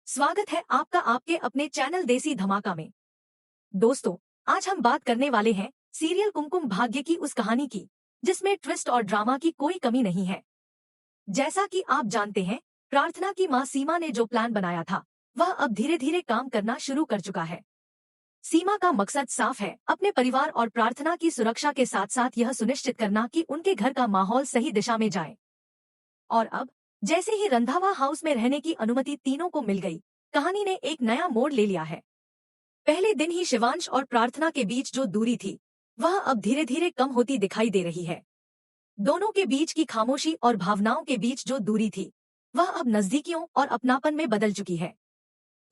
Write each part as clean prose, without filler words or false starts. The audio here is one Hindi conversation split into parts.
स्वागत है आपका आपके अपने चैनल देसी धमाका में। दोस्तों, आज हम बात करने वाले हैं सीरियल कुमकुम भाग्य की उस कहानी की जिसमें ट्विस्ट और ड्रामा की कोई कमी नहीं है। जैसा कि आप जानते हैं, प्रार्थना की मां सीमा ने जो प्लान बनाया था वह अब धीरे धीरे काम करना शुरू कर चुका है। सीमा का मकसद साफ है, अपने परिवार और प्रार्थना की सुरक्षा के साथ साथ यह सुनिश्चित करना कि उनके घर का माहौल सही दिशा में जाए। और अब जैसे ही रंधावा हाउस में रहने की अनुमति तीनों को मिल गई, कहानी ने एक नया मोड़ ले लिया है। पहले दिन ही शिवांश और प्रार्थना के बीच जो दूरी थी वह अब धीरे धीरे कम होती दिखाई दे रही है। दोनों के बीच की खामोशी और भावनाओं के बीच जो दूरी थी वह अब नजदीकियों और अपनापन में बदल चुकी है।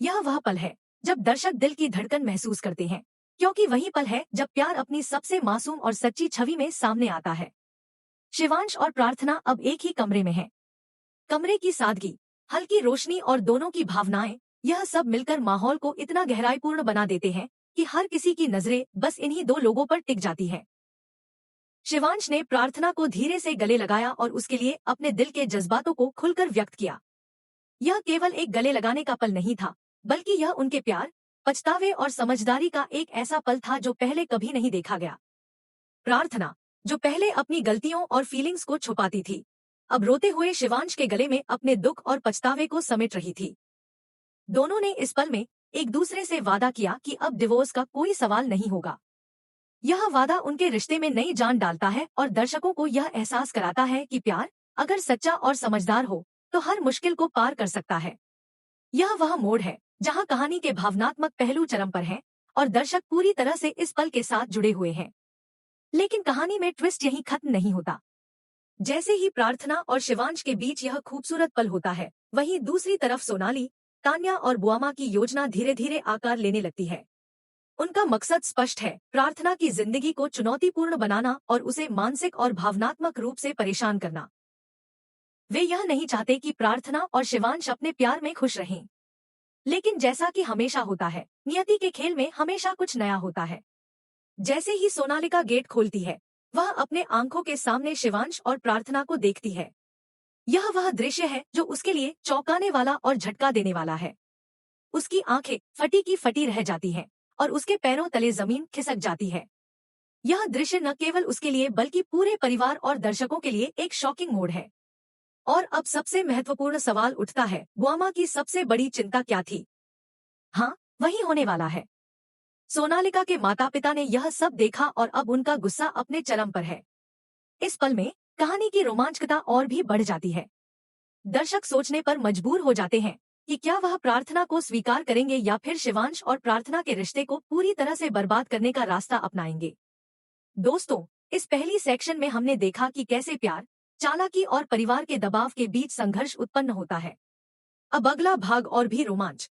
यह वह पल है जब दर्शक दिल की धड़कन महसूस करते हैं, क्योंकि वही पल है जब प्यार अपनी सबसे मासूम और सच्ची छवि में सामने आता है। शिवांश और प्रार्थना अब एक ही कमरे में हैं। कमरे की सादगी, हल्की रोशनी और दोनों की भावनाएं, यह सब मिलकर माहौल को इतना गहराईपूर्ण बना देते हैं कि हर किसी की नजरें बस इन्हीं दो लोगों पर टिक जाती हैं। शिवांश ने प्रार्थना को धीरे से गले लगाया और उसके लिए अपने दिल के जज्बातों को खुलकर व्यक्त किया। यह केवल एक गले लगाने का पल नहीं था, बल्कि यह उनके प्यार, पछतावे और समझदारी का एक ऐसा पल था जो पहले कभी नहीं देखा गया। प्रार्थना, जो पहले अपनी गलतियों और फीलिंग्स को छुपाती थी, अब रोते हुए शिवांश के गले में अपने दुख और पछतावे को समेट रही थी। दोनों ने इस पल में एक दूसरे से वादा किया कि अब डिवोर्स का कोई सवाल नहीं होगा। यह वादा उनके रिश्ते में नई जान डालता है और दर्शकों को यह एहसास कराता है कि प्यार अगर सच्चा और समझदार हो तो हर मुश्किल को पार कर सकता है। यह वह मोड़ है जहां कहानी के भावनात्मक पहलू चरम पर हैं और दर्शक पूरी तरह से इस पल के साथ जुड़े हुए हैं। लेकिन कहानी में ट्विस्ट यहीं खत्म नहीं होता। जैसे ही प्रार्थना और शिवांश के बीच यह खूबसूरत पल होता है, वहीं दूसरी तरफ सोनाली, तान्या और बुआमा की योजना धीरे धीरे आकार लेने लगती है। उनका मकसद स्पष्ट है, प्रार्थना की जिंदगी को चुनौतीपूर्ण बनाना और उसे मानसिक और भावनात्मक रूप से परेशान करना। वे यह नहीं चाहते कि प्रार्थना और शिवांश अपने प्यार में खुश रहें। लेकिन जैसा कि हमेशा होता है, नियति के खेल में हमेशा कुछ नया होता है। जैसे ही सोनालिका गेट खोलती है, वह अपने आंखों के सामने शिवांश और प्रार्थना को देखती है। यह वह दृश्य है जो उसके लिए चौंकाने वाला और झटका देने वाला है। उसकी आंखें फटी की फटी रह जाती हैं और उसके पैरों तले जमीन खिसक जाती है। यह दृश्य न केवल उसके लिए बल्कि पूरे परिवार और दर्शकों के लिए एक शॉकिंग मोड़ है। और अब सबसे महत्वपूर्ण सवाल उठता है, बुआमा की सबसे बड़ी चिंता क्या थी? हाँ, वही होने वाला है। सोनालिका के माता पिता ने यह सब देखा और अब उनका गुस्सा अपने चरम पर है। इस पल में कहानी की रोमांचकता और भी बढ़ जाती है। दर्शक सोचने पर मजबूर हो जाते हैं कि क्या वह प्रार्थना को स्वीकार करेंगे या फिर शिवांश और प्रार्थना के रिश्ते को पूरी तरह से बर्बाद करने का रास्ता अपनाएंगे। दोस्तों, इस पहली सेक्शन में हमने देखा कि कैसे प्यार, चालाकी और परिवार के दबाव के बीच संघर्ष उत्पन्न होता है। अब अगला भाग और भी रोमांच